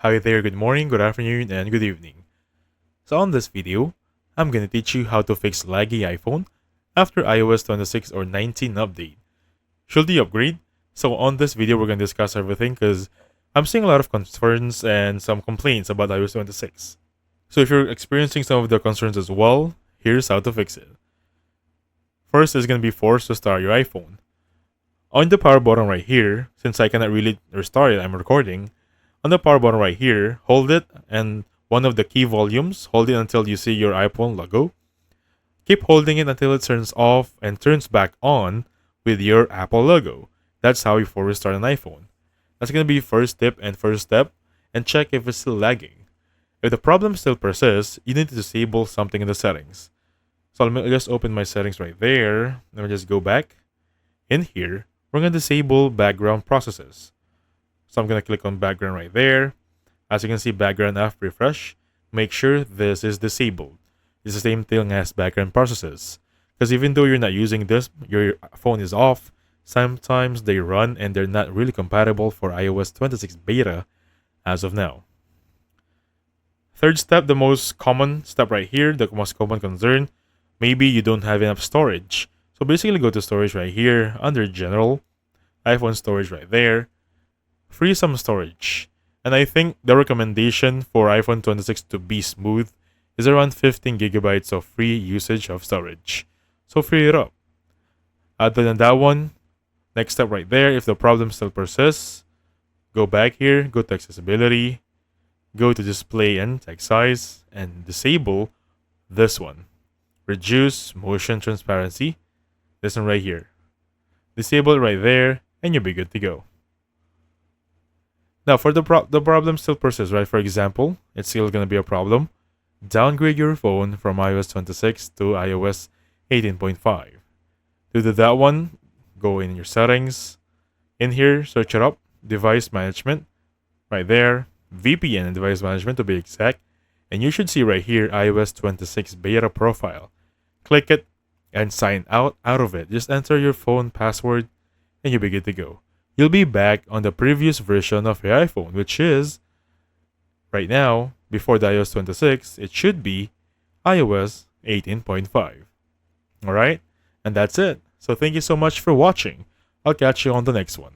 Hi there, good morning, good afternoon, and good evening. So on this video, I'm gonna teach you how to fix laggy iPhone after iOS 26 or 19 update. Should you upgrade? So on this video, we're gonna discuss everything because I'm seeing a lot of concerns and some complaints about iOS 26. So if you're experiencing some of the concerns as well, here's how to fix it. First is gonna be forced to start your iPhone. On the power button right here, since I cannot really restart it, I'm recording. On the power button right here, hold it and one of the key volumes, hold it until you see your iPhone logo. Keep holding it until it turns off and turns back on with your Apple logo. That's how you force restart an iPhone. That's going to be first tip and first step, and check if it's still lagging. If the problem still persists, you need to disable something in the settings. So I'll just open my settings right there. Let me just go back. In here, we're going to disable background processes. So I'm going to click on background right there. As you can see, background after refresh. Make sure this is disabled. It's the same thing as background processes. Because even though you're not using this, your phone is off, sometimes they run and they're not really compatible for iOS 26 beta as of now. Third step, the most common step right here, the most common concern, maybe you don't have enough storage. So basically go to storage right here, under general, iPhone storage right there, free some storage. And I think the recommendation for iPhone 26 to be smooth is around 15 gigabytes of free usage of storage. So free it up. Other than that one, next step right there, if the problem still persists, go back here, go to accessibility, go to display and text size, and disable this one. Reduce motion transparency. This one right here. Disable it right there, and you'll be good to go. Now, for the problem still persists, right? For example, it's still going to be a problem. Downgrade your phone from iOS 26 to iOS 18.5. To do that one, go in your settings. In here, search it up. Device management. Right there. VPN and device management to be exact. And you should see right here, iOS 26 beta profile. Click it and sign out of it. Just enter your phone password and you'll be good to go. You'll be back on the previous version of your iPhone, which is, right now, before the iOS 26, it should be iOS 18.5. Alright? And that's it. So thank you so much for watching. I'll catch you on the next one.